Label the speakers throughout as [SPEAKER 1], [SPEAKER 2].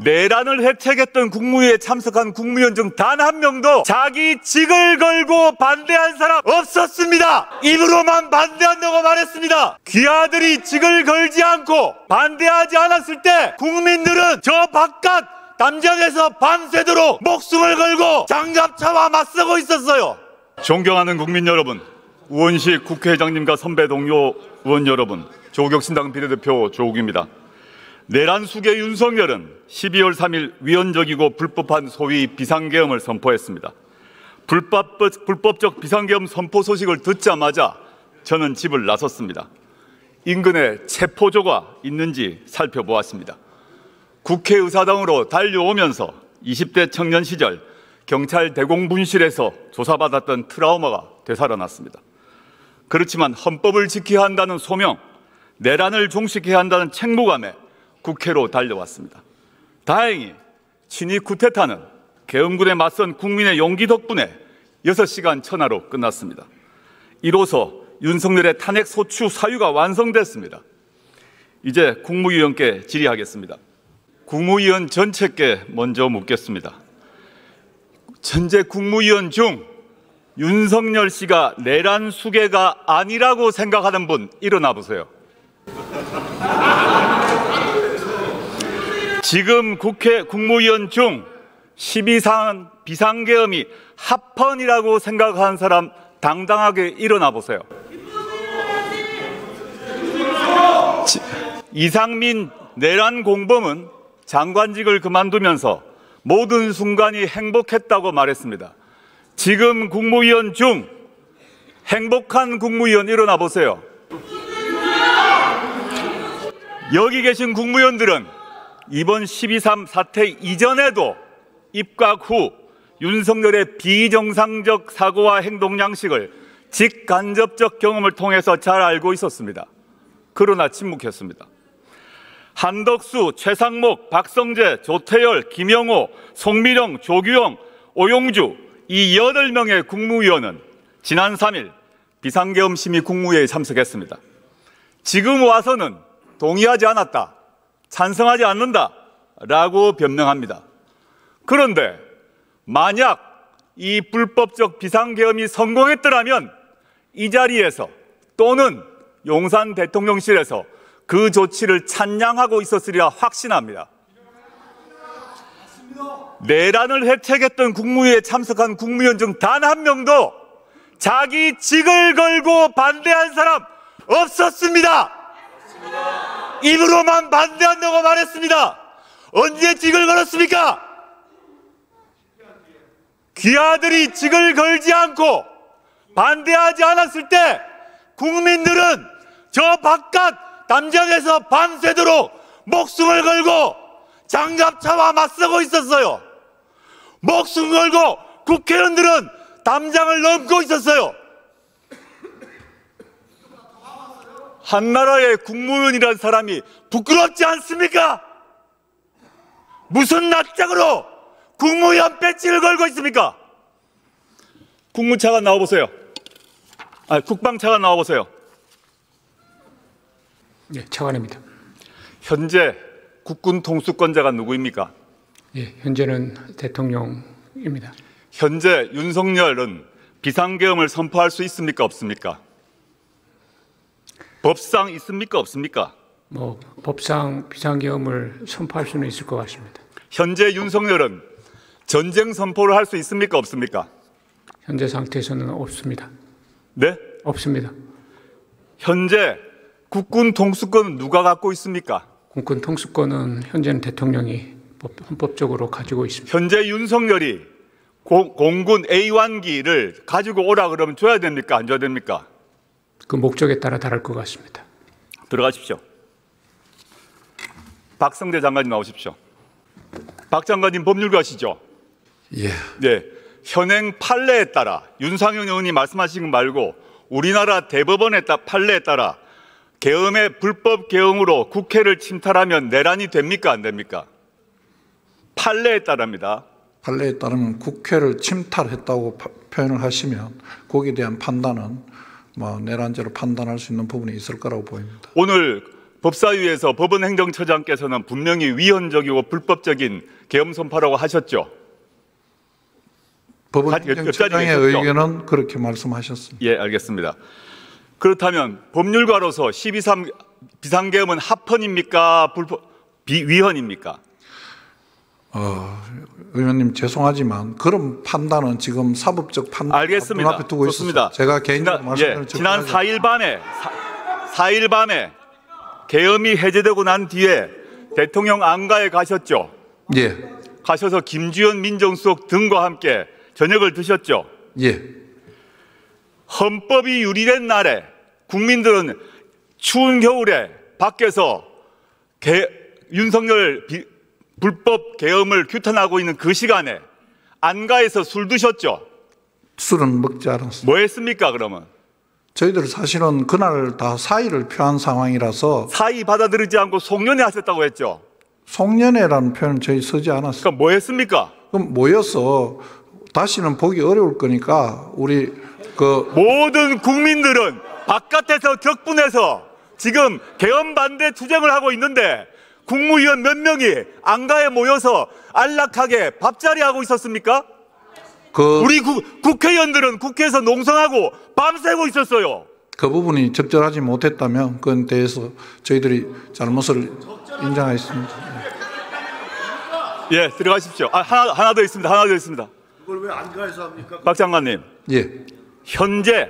[SPEAKER 1] 내란을 해책했던 국무회의에 참석한 국무위원 중 단 한 명도 자기 직을 걸고 반대한 사람 없었습니다. 입으로만 반대한다고 말했습니다. 귀하들이 직을 걸지 않고 반대하지 않았을 때 국민들은 저 바깥 담장에서 밤새도록 목숨을 걸고 장갑차와 맞서고 있었어요. 존경하는 국민 여러분, 우원식 국회의장님과 선배 동료 의원 여러분, 조국혁신당 비례대표 조국입니다. 내란 수계 윤석열은 12월 3일 위헌적이고 불법한 소위 비상계엄을 선포했습니다. 불법적 비상계엄 선포 소식을 듣자마자 저는 집을 나섰습니다. 인근에 체포조가 있는지 살펴보았습니다. 국회의사당으로 달려오면서 20대 청년 시절 경찰 대공분실에서 조사받았던 트라우마가 되살아났습니다. 그렇지만 헌법을 지켜야 한다는 소명, 내란을 종식해야 한다는 책무감에 국회로 달려왔습니다. 다행히 친위 쿠데타는 계엄군에 맞선 국민의 용기 덕분에 6시간 천하로 끝났습니다. 이로써 윤석열의 탄핵 소추 사유가 완성됐습니다. 이제 국무위원께 질의하겠습니다. 국무위원 전체께 먼저 묻겠습니다. 현재 국무위원 중 윤석열 씨가 내란 수괴가 아니라고 생각하는 분 일어나 보세요. 지금 국회 국무위원 중 12상 비상계엄이 합헌이라고 생각하는 사람 당당하게 일어나 보세요. 이상민 내란 공범은 장관직을 그만두면서 모든 순간이 행복했다고 말했습니다. 지금 국무위원 중 행복한 국무위원 일어나 보세요. 여기 계신 국무위원들은 이번 12.3 사태 이전에도 입각 후 윤석열의 비정상적 사고와 행동 양식을 직간접적 경험을 통해서 잘 알고 있었습니다. 그러나 침묵했습니다. 한덕수, 최상목, 박성재, 조태열, 김영호, 송미령, 조규영, 오용주 이 8명의 국무위원은 지난 3일 비상계엄 심의 국무회의에 참석했습니다. 지금 와서는 동의하지 않았다, 찬성하지 않는다라고 변명합니다. 그런데 만약 이 불법적 비상계엄이 성공했더라면 이 자리에서 또는 용산 대통령실에서 그 조치를 찬양하고 있었으리라 확신합니다. 내란을 해책했던 국무회의에 참석한 국무위원 중 단 한 명도 자기 직을 걸고 반대한 사람 없었습니다. 입으로만 반대한다고 말했습니다. 언제 직을 걸었습니까? 귀하들이 직을 걸지 않고 반대하지 않았을 때 국민들은 저 바깥 담장에서 밤새도록 목숨을 걸고 장갑차와 맞서고 있었어요. 목숨 걸고 국회의원들은 담장을 넘고 있었어요. 한나라의 국무위원이라는 사람이 부끄럽지 않습니까? 무슨 낯짝으로 국무위원 배지를 걸고 있습니까? 국무차관 나와보세요. 국방차관 나와보세요.
[SPEAKER 2] 네, 차관입니다.
[SPEAKER 1] 현재 국군 통수권자가 누구입니까?
[SPEAKER 2] 예, 현재는 대통령입니다.
[SPEAKER 1] 현재 윤석열은 비상계엄을 선포할 수 있습니까? 없습니까? 법상 있습니까? 없습니까?
[SPEAKER 2] 법상 비상계엄을 선포할 수는 있을 것 같습니다.
[SPEAKER 1] 현재 윤석열은 전쟁 선포를 할 수 있습니까? 없습니까?
[SPEAKER 2] 현재 상태에서는 없습니다.
[SPEAKER 1] 네?
[SPEAKER 2] 없습니다.
[SPEAKER 1] 현재 국군 통수권은 누가 갖고 있습니까?
[SPEAKER 2] 국군 통수권은 현재는 대통령이 헌법적으로 가지고 있습니다.
[SPEAKER 1] 현재 윤석열이 공군 A1기를 가지고 오라 그러면 줘야 됩니까? 안 줘야 됩니까?
[SPEAKER 2] 그 목적에 따라 다를 것 같습니다.
[SPEAKER 1] 들어가십시오. 박성재 장관님 나오십시오. 박 장관님 법률가시죠?
[SPEAKER 3] 예.
[SPEAKER 1] 네. 현행 판례에 따라 윤상현 의원이 말씀하신 것 말고 우리나라 대법원의 판례에 따라 계엄의 불법 계엄으로 국회를 침탈하면 내란이 됩니까? 안 됩니까? 판례에 따릅니다.
[SPEAKER 3] 판례에 따르면 국회를 침탈했다고 표현을 하시면 거기에 대한 판단은 내란죄로 판단할 수 있는 부분이 있을 거라고 보입니다.
[SPEAKER 1] 오늘 법사위에서 법원행정처장께서는 분명히 위헌적이고 불법적인 계엄 선포라고 하셨죠.
[SPEAKER 3] 법원행정처장의 의견은 그렇게 말씀하셨습니다.
[SPEAKER 1] 예, 알겠습니다. 그렇다면 법률가로서 12.3 비상계엄은 합헌입니까? 위헌입니까?
[SPEAKER 3] 의원님 죄송하지만 그런 판단은 지금 사법적 판단
[SPEAKER 1] 알겠습니다.
[SPEAKER 3] 앞에 두고
[SPEAKER 1] 좋습니다.
[SPEAKER 3] 있어서 제가 개인적으로 말씀드리는
[SPEAKER 1] 지난 4일 밤에 계엄이 해제되고 난 뒤에 대통령 안가에 가셨죠.
[SPEAKER 3] 예.
[SPEAKER 1] 가셔서 김주현 민정수석 등과 함께 저녁을 드셨죠.
[SPEAKER 3] 예.
[SPEAKER 1] 헌법이 유리된 날에 국민들은 추운 겨울에 밖에서 윤석열 불법 계엄을 규탄하고 있는 그 시간에 안가에서 술 드셨죠?
[SPEAKER 3] 술은 먹지 않았습니다.
[SPEAKER 1] 뭐 했습니까, 그러면?
[SPEAKER 3] 저희들 사실은 그날 다 사의를 표한 상황이라서
[SPEAKER 1] 사의 받아들이지 않고 송년회 하셨다고 했죠?
[SPEAKER 3] 송년회라는 표현은 저희 쓰지 않았습니다.
[SPEAKER 1] 그럼 뭐 했습니까?
[SPEAKER 3] 그럼 모여서 다시는 보기 어려울 거니까 우리
[SPEAKER 1] 모든 국민들은 바깥에서 격분해서 지금 계엄 반대 투쟁을 하고 있는데 국무위원 몇 명이 안가에 모여서 안락하게 밥자리 하고 있었습니까? 우리 국회의원들은 국회에서 농성하고 밤새고 있었어요.
[SPEAKER 3] 그 부분이 적절하지 못했다면 그건 대해서 저희들이 잘못을 인정하겠습니다.
[SPEAKER 1] 예, 들어가십시오. 하나 더 있습니다. 하나 더 있습니다.
[SPEAKER 4] 그걸 왜 안가에서 합니까?
[SPEAKER 1] 박 장관님.
[SPEAKER 3] 예.
[SPEAKER 1] 현재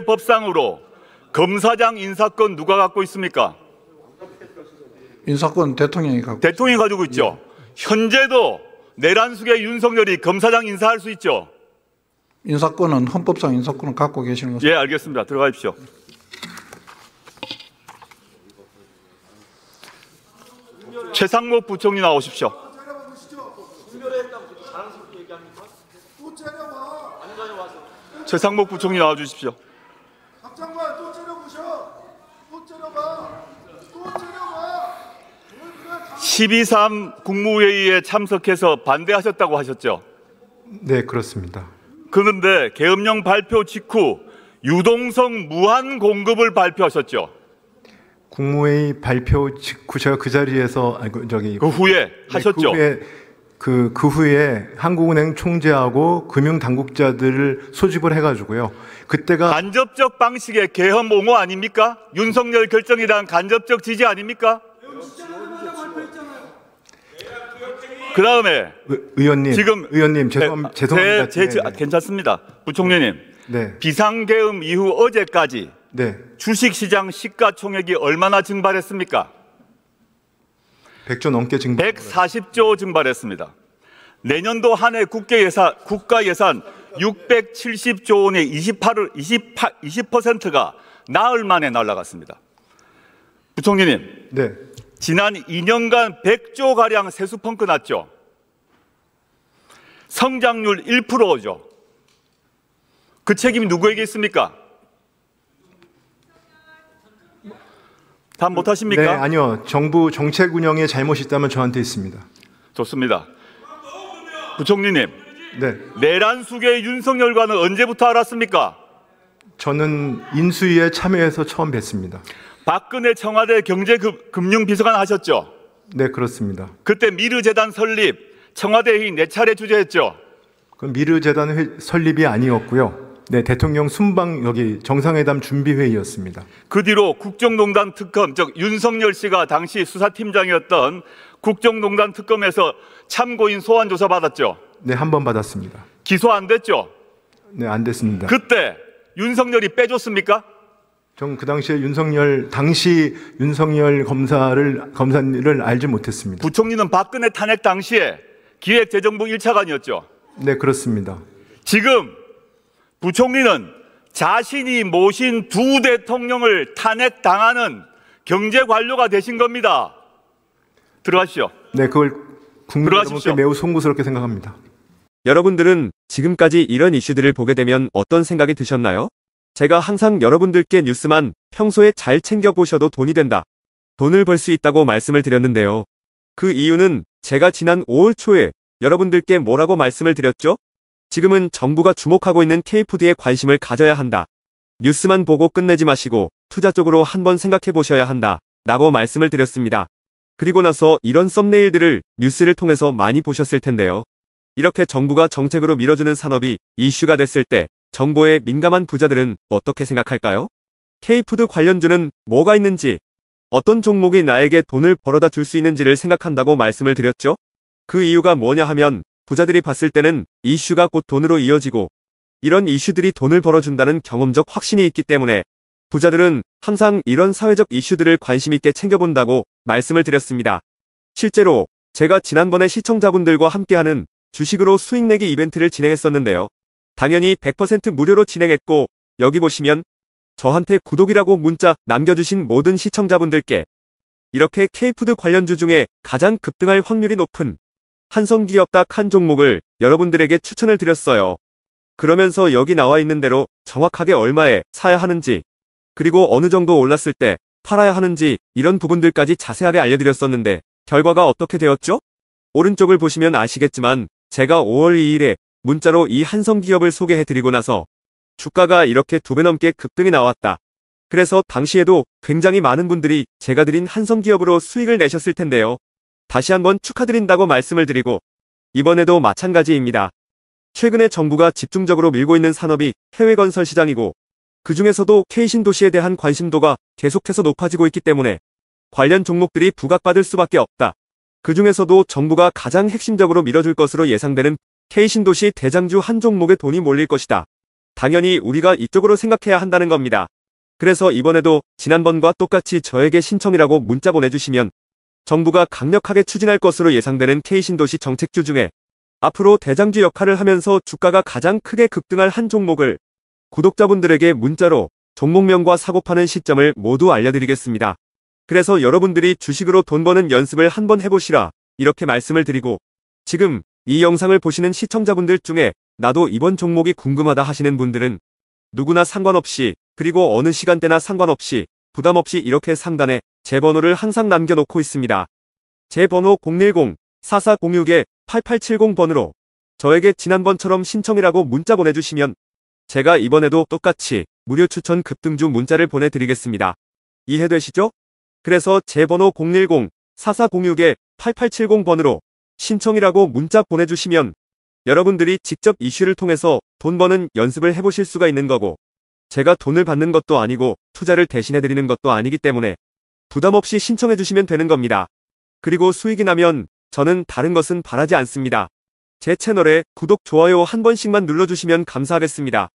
[SPEAKER 1] 법상으로 검사장 인사권 누가 갖고 있습니까?
[SPEAKER 3] 인사권 대통령이
[SPEAKER 1] 가지고 있죠.
[SPEAKER 3] 예.
[SPEAKER 1] 현재도 내란숙의 윤석열이 검사장 인사할 수 있죠.
[SPEAKER 3] 인사권은 헌법상 인사권을 갖고 계시는 것입니다.
[SPEAKER 1] 예, 알겠습니다. 들어가십시오. 최상목 부총리 나오십시오. 최상목 부총리 나와주십시오.
[SPEAKER 4] 박 장관 또 째려보셔. 또 째려봐. 또 째려봐.
[SPEAKER 1] 12.3 국무회의에 참석해서 반대하셨다고 하셨죠?
[SPEAKER 5] 네, 그렇습니다.
[SPEAKER 1] 그런데 계엄령 발표 직후 유동성 무한 공급을 발표하셨죠?
[SPEAKER 5] 국무회의 발표 직후 제가 그 자리에서
[SPEAKER 1] 그 후에 하셨죠?
[SPEAKER 5] 그 후에 한국은행 총재하고 금융 당국자들을 소집을 해가지고요. 그때가
[SPEAKER 1] 간접적 방식의 계엄 옹호 아닙니까? 윤석열 결정에 대한 간접적 지지 아닙니까? 그 다음에
[SPEAKER 5] 의원님 죄송합니다.
[SPEAKER 1] 괜찮습니다. 부총리님.
[SPEAKER 5] 네.
[SPEAKER 1] 비상계엄 이후 어제까지
[SPEAKER 5] 네.
[SPEAKER 1] 주식시장 시가총액이 얼마나 증발했습니까?
[SPEAKER 5] 100조 넘게
[SPEAKER 1] 140조 증발했습니다. 내년도 한 해 국가 예산 670조 원의 20%가 나흘 만에 날아갔습니다. 부총리님.
[SPEAKER 5] 네.
[SPEAKER 1] 지난 2년간 100조가량 세수 펑크 났죠. 성장률 1%죠. 그 책임이 누구에게 있습니까? 답 못하십니까?
[SPEAKER 5] 네, 아니요. 정부 정책 운영에 잘못이 있다면 저한테 있습니다.
[SPEAKER 1] 좋습니다. 부총리님.
[SPEAKER 5] 네.
[SPEAKER 1] 내란숙의 윤석열과는 언제부터 알았습니까?
[SPEAKER 5] 저는 인수위에 참여해서 처음 뵀습니다.
[SPEAKER 1] 박근혜 청와대 경제금융비서관 하셨죠?
[SPEAKER 5] 네, 그렇습니다.
[SPEAKER 1] 그때 미르재단 설립, 청와대 회의 4차례 주재했죠?
[SPEAKER 5] 그건 미르재단 설립이 아니었고요. 네, 대통령 순방 정상회담 준비회의였습니다.
[SPEAKER 1] 그 뒤로 국정농단 특검, 즉 윤석열 씨가 당시 수사팀장이었던 국정농단 특검에서 참고인 소환 조사 받았죠?
[SPEAKER 5] 네, 한 번 받았습니다.
[SPEAKER 1] 기소 안 됐죠?
[SPEAKER 5] 네, 안 됐습니다.
[SPEAKER 1] 그때 윤석열이 빼줬습니까?
[SPEAKER 5] 전 그 당시에 윤석열 검사를 알지 못했습니다.
[SPEAKER 1] 부총리는 박근혜 탄핵 당시에 기획재정부 1차관이었죠?
[SPEAKER 5] 네, 그렇습니다.
[SPEAKER 1] 지금 부총리는 자신이 모신 두 대통령을 탄핵당하는 경제관료가 되신 겁니다. 들어가시죠.
[SPEAKER 5] 네, 그걸 국민 여러분께 매우 송구스럽게 생각합니다.
[SPEAKER 6] 여러분들은 지금까지 이런 이슈들을 보게 되면 어떤 생각이 드셨나요? 제가 항상 여러분들께 뉴스만 평소에 잘 챙겨보셔도 돈이 된다, 돈을 벌 수 있다고 말씀을 드렸는데요. 그 이유는 제가 지난 5월 초에 여러분들께 뭐라고 말씀을 드렸죠? 지금은 정부가 주목하고 있는 KFD에 관심을 가져야 한다. 뉴스만 보고 끝내지 마시고 투자 쪽으로 한번 생각해 보셔야 한다 라고 말씀을 드렸습니다. 그리고 나서 이런 썸네일들을 뉴스를 통해서 많이 보셨을 텐데요. 이렇게 정부가 정책으로 밀어주는 산업이 이슈가 됐을 때 정보에 민감한 부자들은 어떻게 생각할까요? K푸드 관련주는 뭐가 있는지, 어떤 종목이 나에게 돈을 벌어다 줄 수 있는지를 생각한다고 말씀을 드렸죠? 그 이유가 뭐냐 하면 부자들이 봤을 때는 이슈가 곧 돈으로 이어지고 이런 이슈들이 돈을 벌어준다는 경험적 확신이 있기 때문에 부자들은 항상 이런 사회적 이슈들을 관심 있게 챙겨본다고 말씀을 드렸습니다. 실제로 제가 지난번에 시청자분들과 함께하는 주식으로 수익 내기 이벤트를 진행했었는데요. 당연히 100% 무료로 진행했고 여기 보시면 저한테 구독이라고 문자 남겨주신 모든 시청자분들께 이렇게 K푸드 관련주 중에 가장 급등할 확률이 높은 한성기업 딱 한 종목을 여러분들에게 추천을 드렸어요. 그러면서 여기 나와 있는 대로 정확하게 얼마에 사야 하는지, 그리고 어느 정도 올랐을 때 팔아야 하는지 이런 부분들까지 자세하게 알려드렸었는데 결과가 어떻게 되었죠? 오른쪽을 보시면 아시겠지만 제가 5월 2일에 문자로 이 한성기업을 소개해드리고 나서 주가가 이렇게 2배 넘게 급등이 나왔다. 그래서 당시에도 굉장히 많은 분들이 제가 드린 한성기업으로 수익을 내셨을 텐데요. 다시 한번 축하드린다고 말씀을 드리고 이번에도 마찬가지입니다. 최근에 정부가 집중적으로 밀고 있는 산업이 해외 건설 시장이고 그 중에서도 K신도시에 대한 관심도가 계속해서 높아지고 있기 때문에 관련 종목들이 부각받을 수밖에 없다. 그 중에서도 정부가 가장 핵심적으로 밀어줄 것으로 예상되는 K신도시 대장주 한 종목에 돈이 몰릴 것이다. 당연히 우리가 이쪽으로 생각해야 한다는 겁니다. 그래서 이번에도 지난번과 똑같이 저에게 신청이라고 문자 보내주시면 정부가 강력하게 추진할 것으로 예상되는 K신도시 정책주 중에 앞으로 대장주 역할을 하면서 주가가 가장 크게 급등할 한 종목을 구독자분들에게 문자로 종목명과 사고파는 시점을 모두 알려드리겠습니다. 그래서 여러분들이 주식으로 돈 버는 연습을 한번 해보시라 이렇게 말씀을 드리고 지금 이 영상을 보시는 시청자분들 중에 나도 이번 종목이 궁금하다 하시는 분들은 누구나 상관없이 그리고 어느 시간대나 상관없이 부담없이 이렇게 상단에 제 번호를 항상 남겨놓고 있습니다. 제 번호 010-4406-8870번으로 저에게 지난번처럼 신청이라고 문자 보내주시면 제가 이번에도 똑같이 무료 추천 급등주 문자를 보내드리겠습니다. 이해되시죠? 그래서 제 번호 010-4406-8870번으로 신청이라고 문자 보내주시면 여러분들이 직접 이슈를 통해서 돈 버는 연습을 해보실 수가 있는 거고 제가 돈을 받는 것도 아니고 투자를 대신해드리는 것도 아니기 때문에 부담없이 신청해주시면 되는 겁니다. 그리고 수익이 나면 저는 다른 것은 바라지 않습니다. 제 채널에 구독, 좋아요 한 번씩만 눌러주시면 감사하겠습니다.